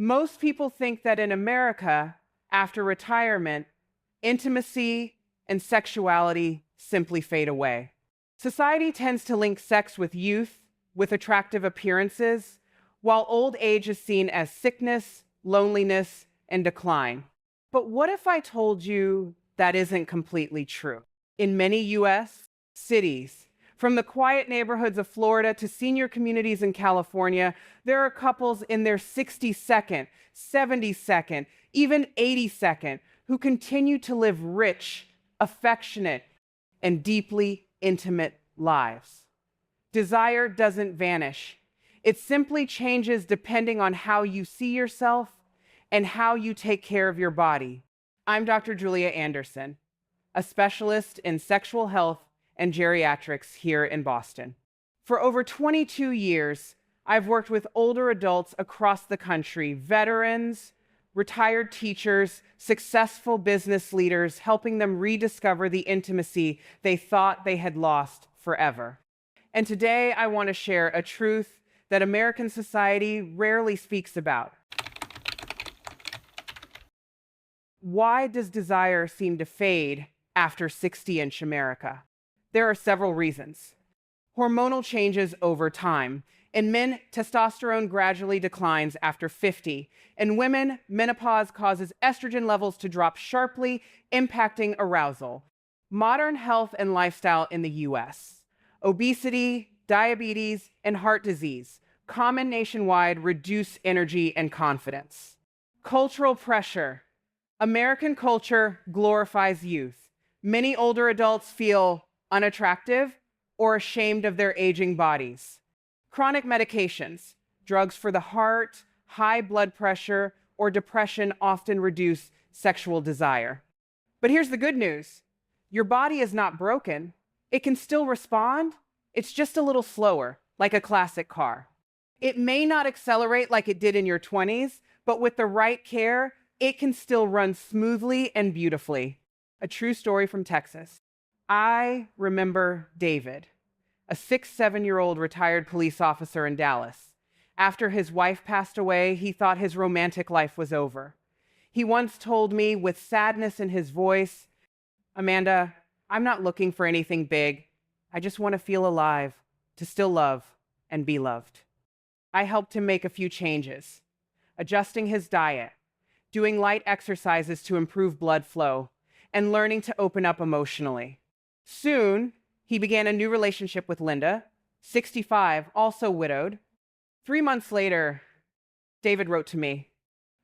Most people think that in America, after retirement, intimacy and sexuality simply fade away. Society tends to link sex with youth, with attractive appearances, while old age is seen as sickness, loneliness, and decline. But what if I told you that isn't completely true? In many US cities, from the quiet neighborhoods of Florida to senior communities in California, there are couples in their 62nd, 72nd, even 82nd who continue to live rich, affectionate, and deeply intimate lives. Desire doesn't vanish. It simply changes depending on how you see yourself and how you take care of your body. I'm Dr. Julia Anderson, a specialist in sexual health and geriatrics here in Boston. For over 22 years, I've worked with older adults across the country, veterans, retired teachers, successful business leaders, helping them rediscover the intimacy they thought they had lost forever. And today I want to share a truth that American society rarely speaks about. Why does desire seem to fade after 60-inch America? There are several reasons. Hormonal changes over time. In men, testosterone gradually declines after 50. In women, menopause causes estrogen levels to drop sharply, impacting arousal. Modern health and lifestyle in the US. Obesity, diabetes, and heart disease, common nationwide, reduce energy and confidence. Cultural pressure. American culture glorifies youth. Many older adults feel unattractive or ashamed of their aging bodies. Chronic medications, drugs for the heart, high blood pressure, or depression often reduce sexual desire. But here's the good news. Your body is not broken. It can still respond. It's just a little slower, like a classic car. It may not accelerate like it did in your 20s, but with the right care, it can still run smoothly and beautifully. A true story from Texas. I remember David, a 7-year-old retired police officer in Dallas. After his wife passed away, he thought his romantic life was over. He once told me with sadness in his voice, "Amanda, I'm not looking for anything big. I just want to feel alive, to still love and be loved." I helped him make a few changes, adjusting his diet, doing light exercises to improve blood flow, and learning to open up emotionally. Soon, he began a new relationship with Linda, 65, also widowed. 3 months later, David wrote to me,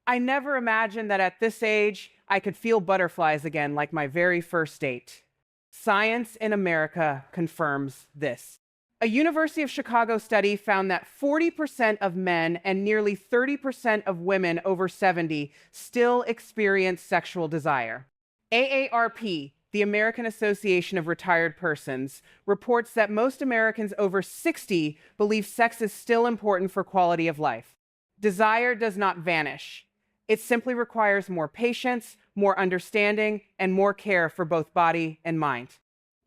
"I never imagined that at this age, I could feel butterflies again like my very first date." Science in America confirms this. A University of Chicago study found that 40% of men and nearly 30% of women over 70 still experience sexual desire. AARP, the American Association of Retired Persons, reports that most Americans over 60 believe sex is still important for quality of life. Desire does not vanish. It simply requires more patience, more understanding, and more care for both body and mind.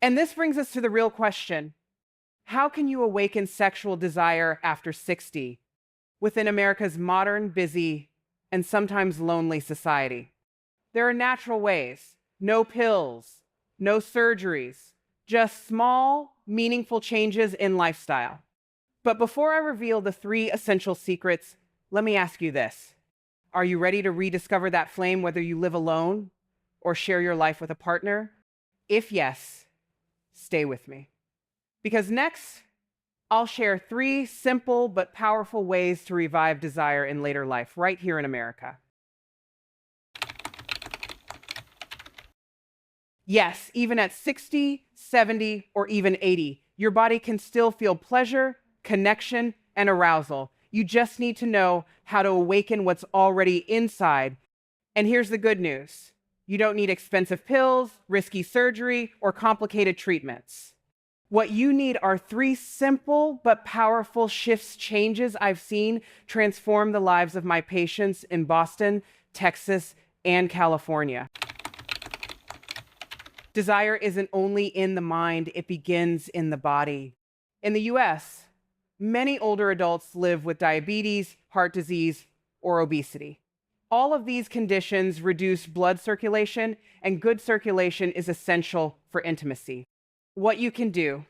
And this brings us to the real question. How can you awaken sexual desire after 60 within America's modern, busy, and sometimes lonely society? There are natural ways. No pills, no surgeries, just small, meaningful changes in lifestyle. But before I reveal the 3 essential secrets, let me ask you this. Are you ready to rediscover that flame whether you live alone or share your life with a partner? If yes, stay with me. Because next, I'll share 3 simple but powerful ways to revive desire in later life, right here in America. Yes, even at 60, 70, or even 80, your body can still feel pleasure, connection, and arousal. You just need to know how to awaken what's already inside. And here's the good news. You don't need expensive pills, risky surgery, or complicated treatments. What you need are 3 simple but powerful changes I've seen transform the lives of my patients in Boston, Texas, and California. Desire isn't only in the mind, it begins in the body. In the US, many older adults live with diabetes, heart disease, or obesity. All of these conditions reduce blood circulation, and good circulation is essential for intimacy. What you can do: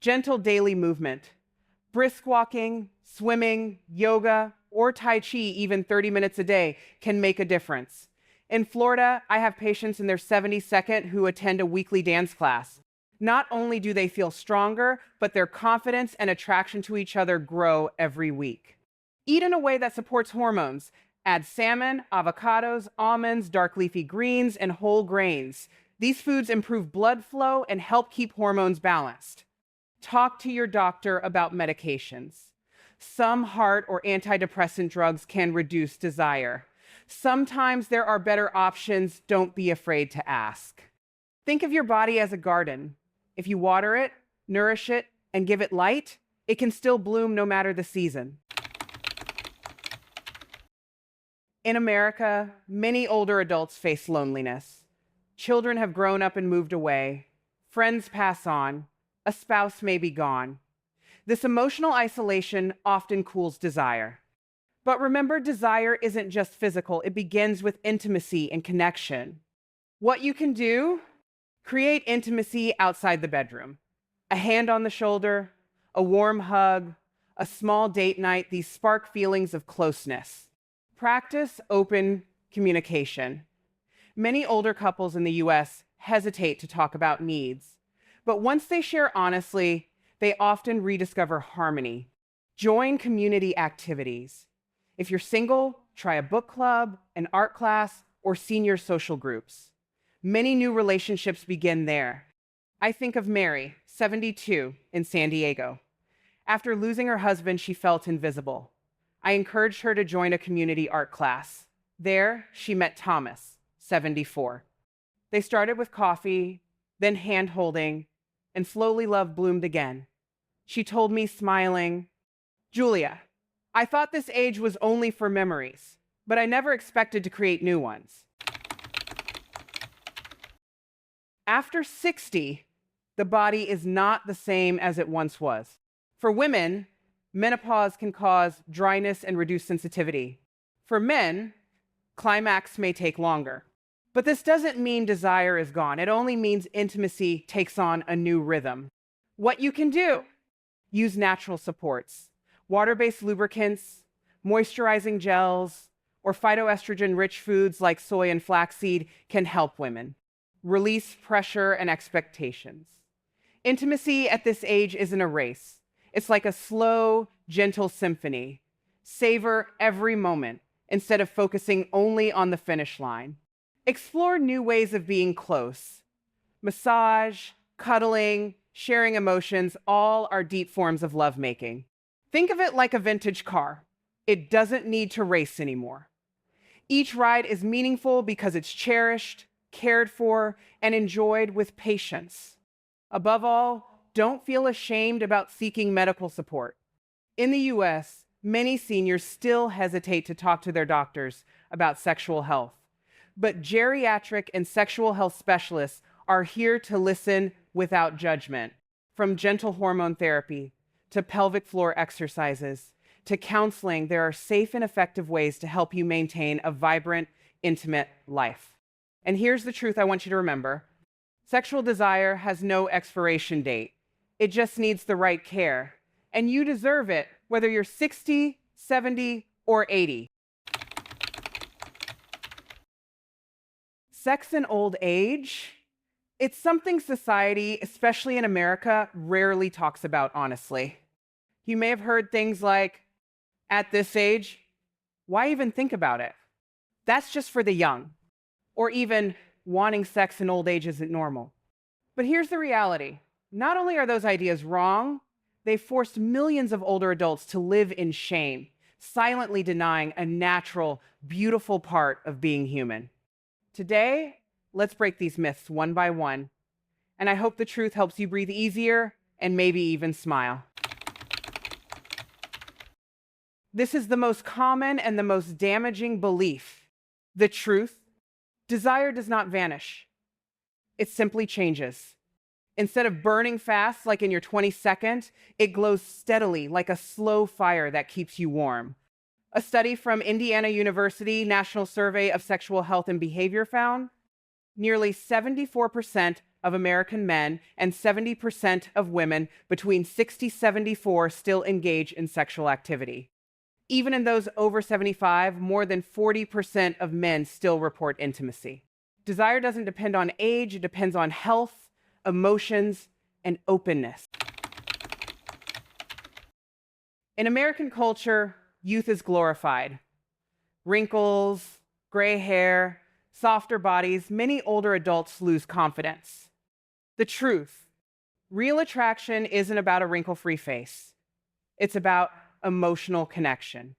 gentle daily movement, brisk walking, swimming, yoga, or Tai Chi, even 30 minutes a day, can make a difference. In Florida, I have patients in their 72nd who attend a weekly dance class. Not only do they feel stronger, but their confidence and attraction to each other grow every week. Eat in a way that supports hormones. Add salmon, avocados, almonds, dark leafy greens, and whole grains. These foods improve blood flow and help keep hormones balanced. Talk to your doctor about medications. Some heart or antidepressant drugs can reduce desire. Sometimes there are better options. Don't be afraid to ask. Think of your body as a garden. If you water it, nourish it, and give it light, it can still bloom no matter the season. In America, many older adults face loneliness. Children have grown up and moved away. Friends pass on. A spouse may be gone. This emotional isolation often cools desire. But remember, desire isn't just physical. It begins with intimacy and connection. What you can do: create intimacy outside the bedroom. A hand on the shoulder, a warm hug, a small date night. These spark feelings of closeness. Practice open communication. Many older couples in the US hesitate to talk about needs, but once they share honestly, they often rediscover harmony. Join community activities. If you're single, try a book club, an art class, or senior social groups. Many new relationships begin there. I think of Mary, 72, in San Diego. After losing her husband, she felt invisible. I encouraged her to join a community art class. There, she met Thomas, 74. They started with coffee, then hand-holding, and slowly love bloomed again. She told me, smiling, "Julia, I thought this age was only for memories, but I never expected to create new ones." After 60, the body is not the same as it once was. For women, menopause can cause dryness and reduced sensitivity. For men, climax may take longer. But this doesn't mean desire is gone. It only means intimacy takes on a new rhythm. What you can do: use natural supports. Water-based lubricants, moisturizing gels, or phytoestrogen-rich foods like soy and flaxseed can help women release pressure and expectations. Intimacy at this age isn't a race. It's like a slow, gentle symphony. Savor every moment instead of focusing only on the finish line. Explore new ways of being close. Massage, cuddling, sharing emotions, all are deep forms of lovemaking. Think of it like a vintage car. It doesn't need to race anymore. Each ride is meaningful because it's cherished, cared for, and enjoyed with patience. Above all, don't feel ashamed about seeking medical support. In the US, many seniors still hesitate to talk to their doctors about sexual health. But geriatric and sexual health specialists are here to listen without judgment. From gentle hormone therapy to pelvic floor exercises to counseling, there are safe and effective ways to help you maintain a vibrant, intimate life. And here's the truth I want you to remember: sexual desire has no expiration date. It just needs the right care. And you deserve it, whether you're 60, 70, or 80. Sex in old age, it's something society, especially in America, rarely talks about honestly. You may have heard things like, "At this age, why even think about it? That's just for the young." Or even, "Wanting sex in old age isn't normal." But here's the reality. Not only are those ideas wrong, they've forced millions of older adults to live in shame, silently denying a natural, beautiful part of being human. Today, let's break these myths one by one, and I hope the truth helps you breathe easier and maybe even smile. This is the most common and the most damaging belief. The truth: desire does not vanish. It simply changes. Instead of burning fast like in your 22nd, it glows steadily like a slow fire that keeps you warm. A study from Indiana University National Survey of Sexual Health and Behavior found nearly 74% of American men and 70% of women between 60 and 74 still engage in sexual activity. Even in those over 75, more than 40% of men still report intimacy. Desire doesn't depend on age, it depends on health, emotions, and openness. In American culture, youth is glorified. Wrinkles, gray hair, softer bodies, many older adults lose confidence. The truth, real attraction isn't about a wrinkle-free face. It's about emotional connection.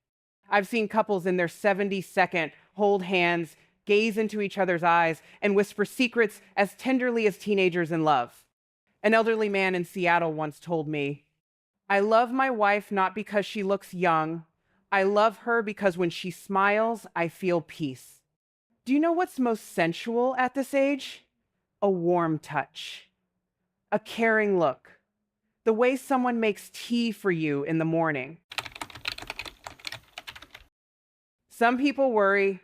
I've seen couples in their 72nd hold hands, gaze into each other's eyes, and whisper secrets as tenderly as teenagers in love. An elderly man in Seattle once told me, "I love my wife not because she looks young. I love her because when she smiles, I feel peace." Do you know what's most sensual at this age? A warm touch, a caring look, the way someone makes tea for you in the morning. Some people worry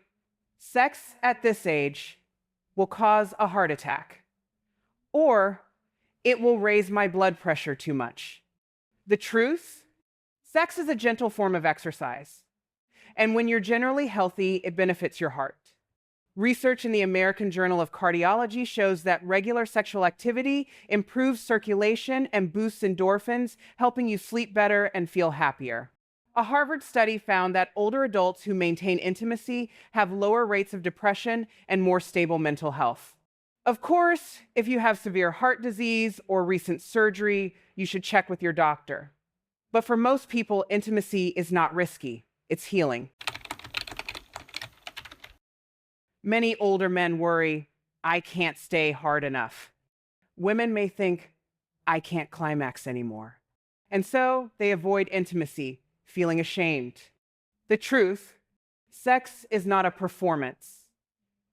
sex at this age will cause a heart attack, or it will raise my blood pressure too much. The truth, sex is a gentle form of exercise. And when you're generally healthy, it benefits your heart. Research in the American Journal of Cardiology shows that regular sexual activity improves circulation and boosts endorphins, helping you sleep better and feel happier. A Harvard study found that older adults who maintain intimacy have lower rates of depression and more stable mental health. Of course, if you have severe heart disease or recent surgery, you should check with your doctor. But for most people, intimacy is not risky. It's healing. Many older men worry, "I can't stay hard enough." Women may think, "I can't climax anymore." And so they avoid intimacy, feeling ashamed. The truth, sex is not a performance.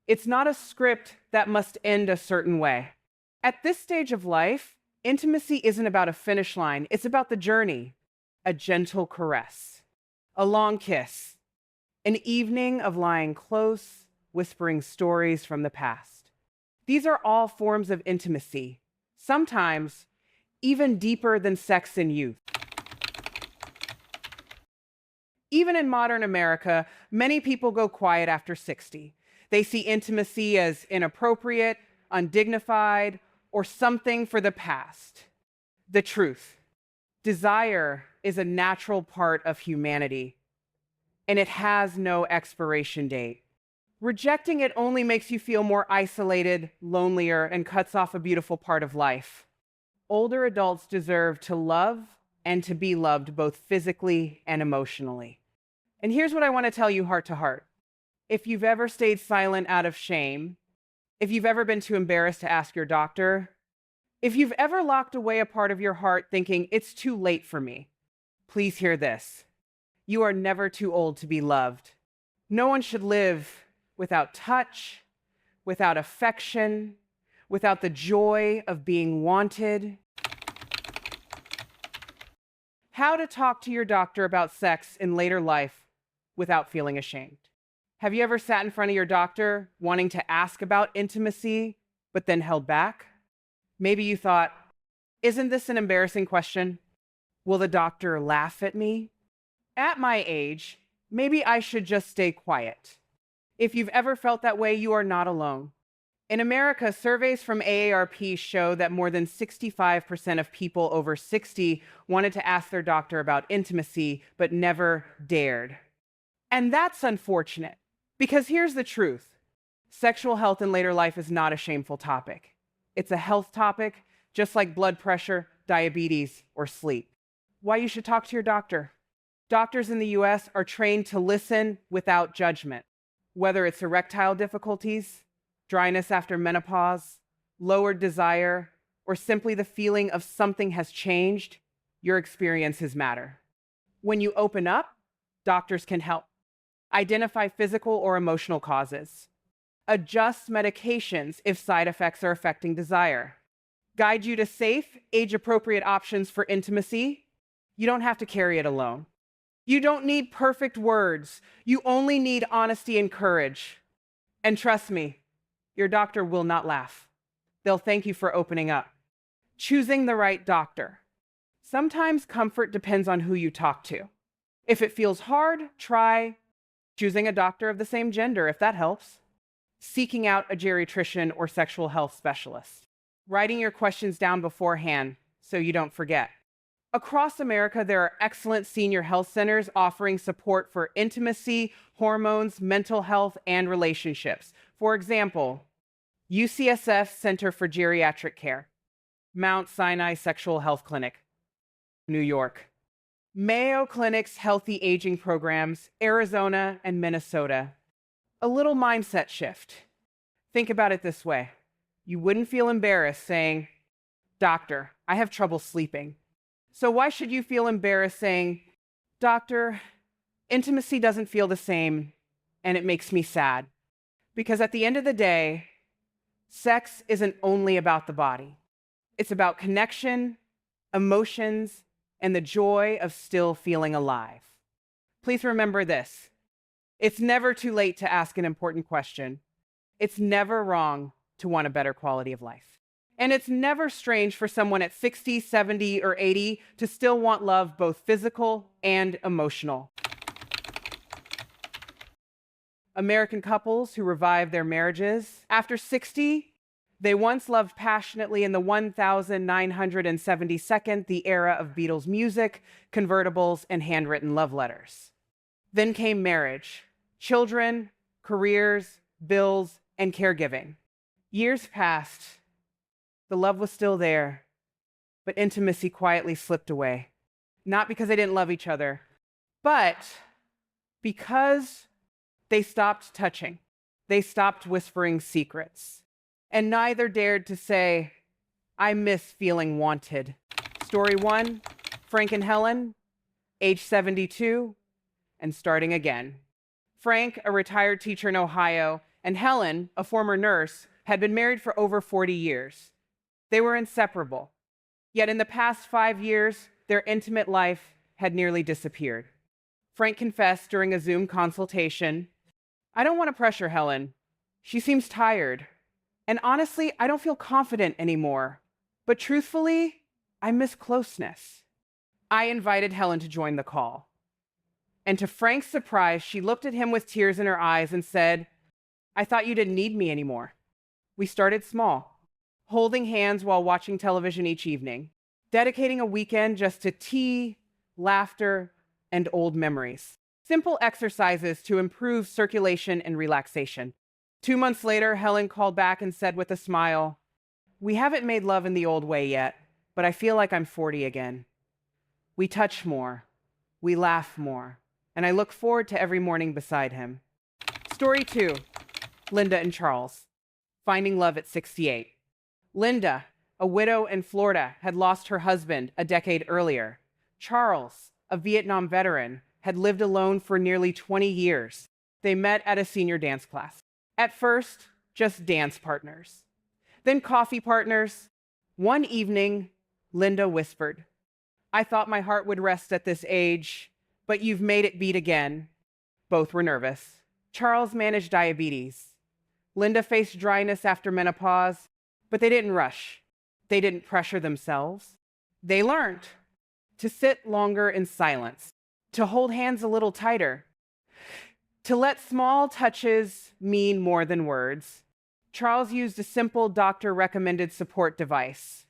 It's not a script that must end a certain way. At this stage of life, intimacy isn't about a finish line, it's about the journey. A gentle caress, a long kiss, an evening of lying close, whispering stories from the past. These are all forms of intimacy, sometimes even deeper than sex in youth. Even in modern America, many people go quiet after 60. They see intimacy as inappropriate, undignified, or something for the past. The truth, desire is a natural part of humanity, and it has no expiration date. Rejecting it only makes you feel more isolated, lonelier, and cuts off a beautiful part of life. Older adults deserve to love and to be loved both physically and emotionally. And here's what I want to tell you heart to heart. If you've ever stayed silent out of shame, if you've ever been too embarrassed to ask your doctor, if you've ever locked away a part of your heart thinking it's too late for me, please hear this. You are never too old to be loved. No one should live without touch, without affection, without the joy of being wanted. How to talk to your doctor about sex in later life without feeling ashamed. Have you ever sat in front of your doctor wanting to ask about intimacy, but then held back? Maybe you thought, "Isn't this an embarrassing question? Will the doctor laugh at me? At my age, maybe I should just stay quiet." If you've ever felt that way, you are not alone. In America, surveys from AARP show that more than 65% of people over 60 wanted to ask their doctor about intimacy, but never dared. And that's unfortunate, because here's the truth. Sexual health in later life is not a shameful topic. It's a health topic, just like blood pressure, diabetes, or sleep. Why you should talk to your doctor. Doctors in the US are trained to listen without judgment, whether it's erectile difficulties, dryness after menopause, lowered desire, or simply the feeling of something has changed, your experiences matter. When you open up, doctors can help. Identify physical or emotional causes. Adjust medications if side effects are affecting desire. Guide you to safe, age-appropriate options for intimacy. You don't have to carry it alone. You don't need perfect words. You only need honesty and courage. And trust me, your doctor will not laugh. They'll thank you for opening up. Choosing the right doctor. Sometimes comfort depends on who you talk to. If it feels hard, try choosing a doctor of the same gender, if that helps. Seeking out a geriatrician or sexual health specialist. Writing your questions down beforehand so you don't forget. Across America, there are excellent senior health centers offering support for intimacy, hormones, mental health, and relationships. For example, UCSF Center for Geriatric Care, Mount Sinai Sexual Health Clinic, New York, Mayo Clinic's Healthy Aging Programs, Arizona and Minnesota. A little mindset shift. Think about it this way. You wouldn't feel embarrassed saying, "Doctor, I have trouble sleeping." So why should you feel embarrassed saying, "Doctor, intimacy doesn't feel the same and it makes me sad"? Because at the end of the day, sex isn't only about the body. It's about connection, emotions, and the joy of still feeling alive. Please remember this. It's never too late to ask an important question. It's never wrong to want a better quality of life. And it's never strange for someone at 60, 70, or 80 to still want love, both physical and emotional. American couples who revive their marriages after 60, they once loved passionately in the 1972nd, the era of Beatles music, convertibles, and handwritten love letters. Then came marriage, children, careers, bills, and caregiving. Years passed. The love was still there, but intimacy quietly slipped away. Not because they didn't love each other, but because they stopped touching. They stopped whispering secrets. And neither dared to say, "I miss feeling wanted." Story 1, Frank and Helen, age 72, and starting again. Frank, a retired teacher in Ohio, and Helen, a former nurse, had been married for over 40 years. They were inseparable. Yet in the past 5 years, their intimate life had nearly disappeared. Frank confessed during a Zoom consultation, "I don't want to pressure Helen. She seems tired. And honestly, I don't feel confident anymore. But truthfully, I miss closeness." I invited Helen to join the call. And to Frank's surprise, she looked at him with tears in her eyes and said, "I thought you didn't need me anymore." We started small, holding hands while watching television each evening, dedicating a weekend just to tea, laughter, and old memories. Simple exercises to improve circulation and relaxation. 2 months later, Helen called back and said with a smile, "We haven't made love in the old way yet, but I feel like I'm 40 again. We touch more, we laugh more, and I look forward to every morning beside him." Story 2, Linda and Charles, finding love at 68. Linda, a widow in Florida, had lost her husband a decade earlier. Charles, a Vietnam veteran, had lived alone for nearly 20 years. They met at a senior dance class. At first, just dance partners. Then coffee partners. One evening, Linda whispered, "I thought my heart would rest at this age, but you've made it beat again." Both were nervous. Charles managed diabetes. Linda faced dryness after menopause, but they didn't rush. They didn't pressure themselves. They learned to sit longer in silence, to hold hands a little tighter, to let small touches mean more than words. Charles used a simple doctor-recommended support device.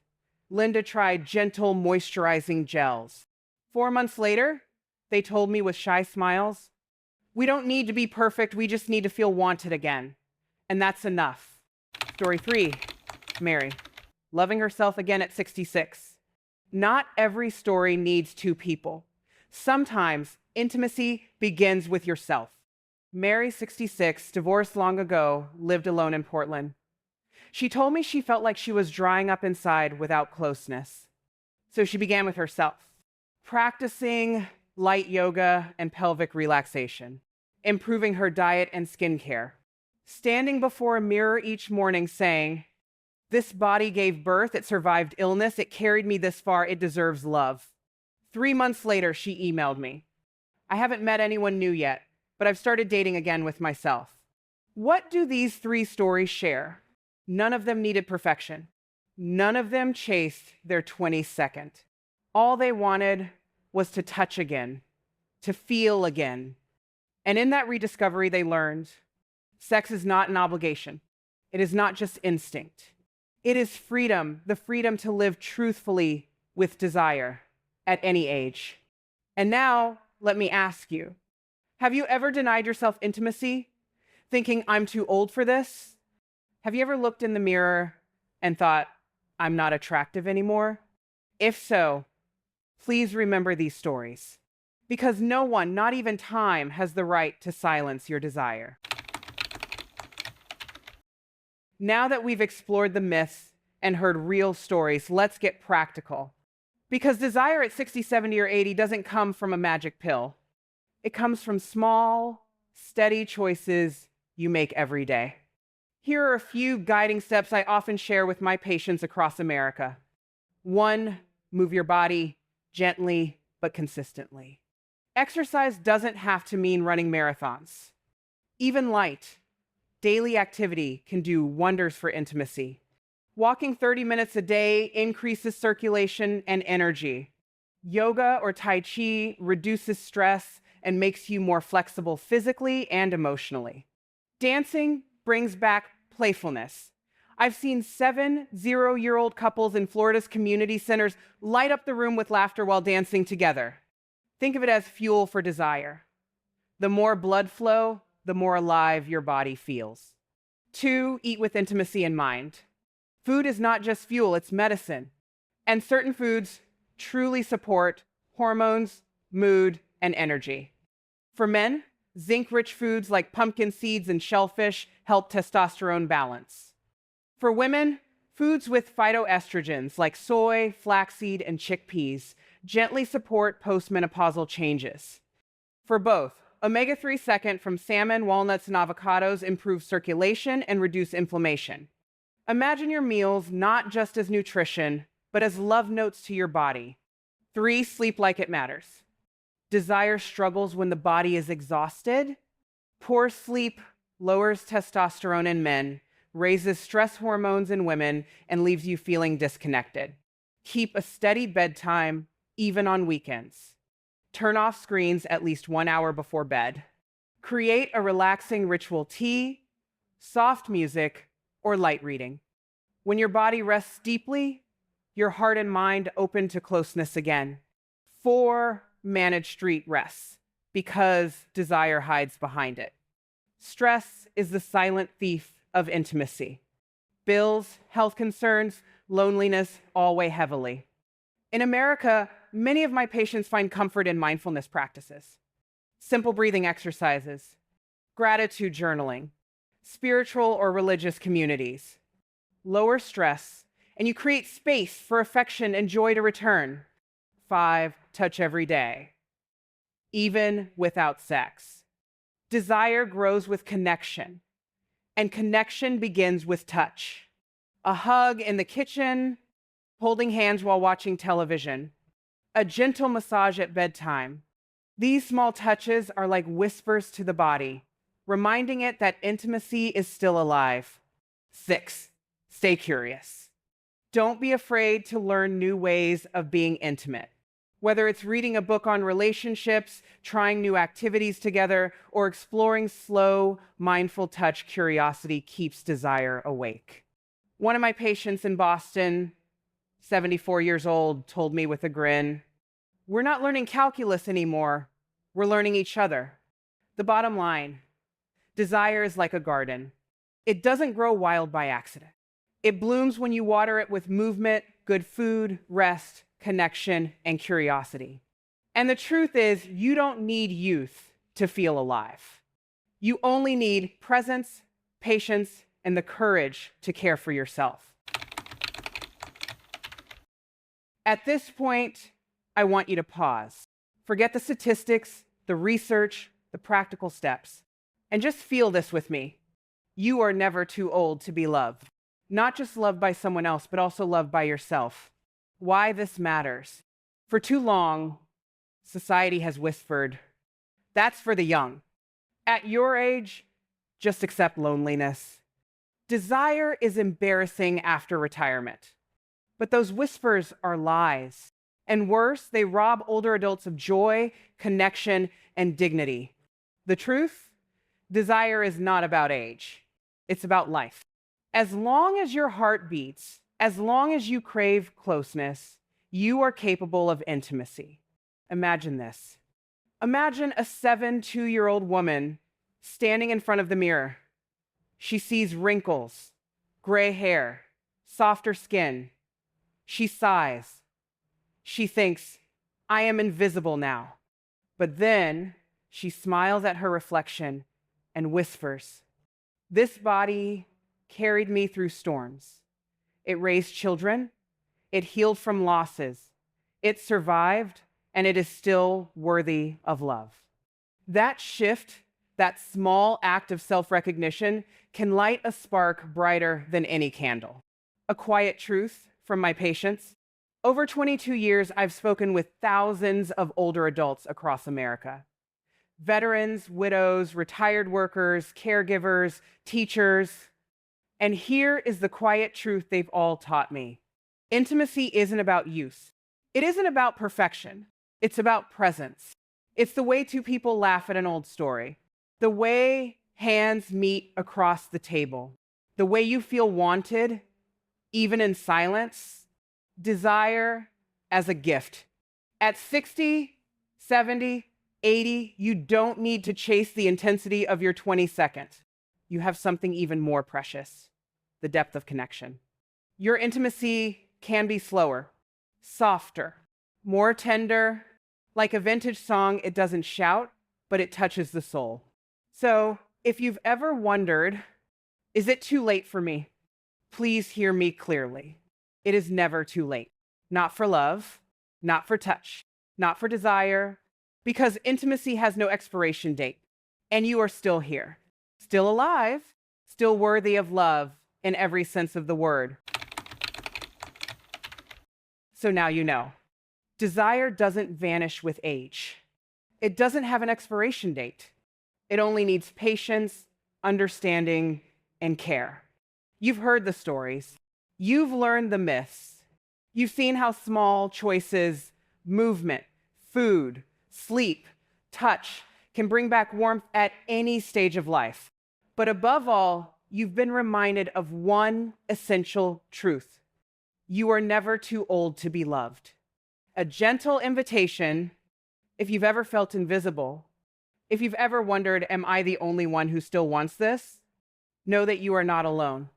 Linda tried gentle moisturizing gels. 4 months later, they told me with shy smiles, "We don't need to be perfect, we just need to feel wanted again. And that's enough." Story 3, Mary, loving herself again at 66. Not every story needs two people. Sometimes intimacy begins with yourself. Mary, 66, divorced long ago, lived alone in Portland. She told me she felt like she was drying up inside without closeness. So she began with herself, practicing light yoga and pelvic relaxation, improving her diet and skincare, standing before a mirror each morning saying, "This body gave birth, it survived illness, it carried me this far, it deserves love." 3 months later, she emailed me, I haven't met anyone new yet, but I've started dating again with myself. What do these three stories share? None of them needed perfection. None of them chased their 22nd. All they wanted was to touch again, to feel again. And in that rediscovery, they learned sex is not an obligation. It is not just instinct. It is freedom, the freedom to live truthfully with desire at any age. And now, let me ask you, have you ever denied yourself intimacy, thinking, I'm too old for this? Have you ever looked in the mirror and thought, I'm not attractive anymore? If so, please remember these stories, because no one, not even time, has the right to silence your desire. Now that we've explored the myths and heard real stories, let's get practical. Because desire at 60, 70, or 80 doesn't come from a magic pill. It comes from small, steady choices you make every day. Here are a few guiding steps I often share with my patients across America. 1, move your body gently but consistently. Exercise doesn't have to mean running marathons. Even light, daily activity can do wonders for intimacy. Walking 30 minutes a day increases circulation and energy. Yoga or Tai Chi reduces stress and makes you more flexible physically and emotionally. Dancing brings back playfulness. I've seen 7 0-year-old couples in Florida's community centers light up the room with laughter while dancing together. Think of it as fuel for desire. The more blood flow, the more alive your body feels. 2, eat with intimacy in mind. Food is not just fuel, it's medicine. And certain foods truly support hormones, mood, and energy. For men, zinc-rich foods like pumpkin seeds and shellfish help testosterone balance. For women, foods with phytoestrogens like soy, flaxseed, and chickpeas gently support postmenopausal changes. For both, omega-3 second from salmon, walnuts, and avocados improve circulation and reduce inflammation. Imagine your meals not just as nutrition, but as love notes to your body. 3, sleep like it matters. Desire struggles when the body is exhausted. Poor sleep lowers testosterone in men, raises stress hormones in women, and leaves you feeling disconnected. Keep a steady bedtime, even on weekends. Turn off screens at least 1 hour before bed. Create a relaxing ritual tea, soft music, or light reading. When your body rests deeply, your heart and mind open to closeness again. 4, manage street rests, because desire hides behind it. Stress is the silent thief of intimacy. Bills, health concerns, loneliness all weigh heavily. In America, many of my patients find comfort in mindfulness practices, simple breathing exercises, gratitude journaling, spiritual or religious communities. Lower stress, and you create space for affection and joy to return. 5, touch every day, even without sex. Desire grows with connection, and connection begins with touch. A hug in the kitchen, holding hands while watching television, a gentle massage at bedtime. These small touches are like whispers to the body, reminding it that intimacy is still alive. 6, stay curious. Don't be afraid to learn new ways of being intimate. Whether it's reading a book on relationships, trying new activities together, or exploring slow, mindful touch, curiosity keeps desire awake. One of my patients in Boston, 74 years old, told me with a grin, "We're not learning calculus anymore. We're learning each other." The bottom line, desire is like a garden. It doesn't grow wild by accident. It blooms when you water it with movement, good food, rest, connection, and curiosity. And the truth is, you don't need youth to feel alive. You only need presence, patience, and the courage to care for yourself. At this point, I want you to pause. Forget the statistics, the research, the practical steps, and just feel this with me. You are never too old to be loved. Not just loved by someone else, but also loved by yourself. Why this matters. For too long, society has whispered, That's for the young. At your age, just accept loneliness. Desire is embarrassing after retirement. But those whispers are lies. And worse, they rob older adults of joy, connection, and dignity. The truth? Desire is not about age. It's about life. As long as your heart beats, as long as you crave closeness, you are capable of intimacy. Imagine this. Imagine a 2-year-old woman standing in front of the mirror. She sees wrinkles, gray hair, softer skin. She sighs. She thinks, I am invisible now. But then she smiles at her reflection and whispers, this body carried me through storms. It raised children. It healed from losses. It survived, and it is still worthy of love. That shift, that small act of self-recognition, can light a spark brighter than any candle. A quiet truth from my patients. Over 22 years, I've spoken with thousands of older adults across America. Veterans, widows, retired workers, caregivers, teachers. And here is the quiet truth they've all taught me. Intimacy isn't about use. It isn't about perfection. It's about presence. It's the way two people laugh at an old story. The way hands meet across the table. The way you feel wanted, even in silence. Desire as a gift. At 60, 70, 80, you don't need to chase the intensity of your 22nd. You have something even more precious, the depth of connection. Your intimacy can be slower, softer, more tender. Like a vintage song, it doesn't shout, but it touches the soul. So if you've ever wondered, is it too late for me? Please hear me clearly. It is never too late. Not for love, not for touch, not for desire, because intimacy has no expiration date, and you are still here, still alive, still worthy of love in every sense of the word. So now you know. Desire doesn't vanish with age. It doesn't have an expiration date. It only needs patience, understanding, and care. You've heard the stories. You've learned the myths. You've seen how small choices, movement, food, sleep, touch can bring back warmth at any stage of life. But above all, you've been reminded of one essential truth. You are never too old to be loved. A gentle invitation, if you've ever felt invisible, if you've ever wondered, am I the only one who still wants this? Know that you are not alone.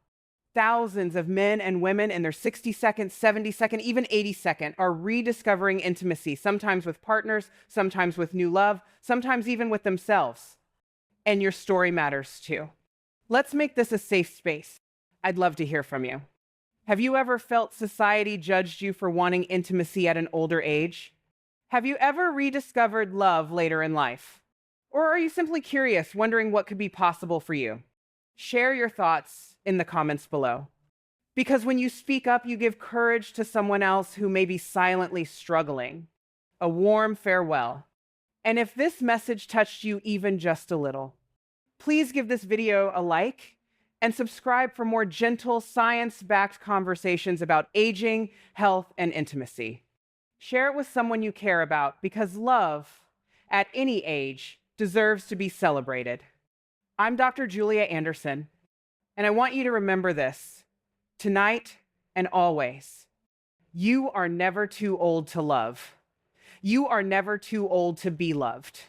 Thousands of men and women in their 60-second, 70-second, even 80-second are rediscovering intimacy, sometimes with partners, sometimes with new love, sometimes even with themselves. And your story matters too. Let's make this a safe space. I'd love to hear from you. Have you ever felt society judged you for wanting intimacy at an older age? Have you ever rediscovered love later in life? Or are you simply curious, wondering what could be possible for you? Share your thoughts in the comments below. Because when you speak up, you give courage to someone else who may be silently struggling. A warm farewell. And if this message touched you even just a little, please give this video a like and subscribe for more gentle, science-backed conversations about aging, health, and intimacy. Share it with someone you care about, because love, at any age, deserves to be celebrated. I'm Dr. Julia Anderson, and I want you to remember this, tonight and always. You are never too old to love. You are never too old to be loved.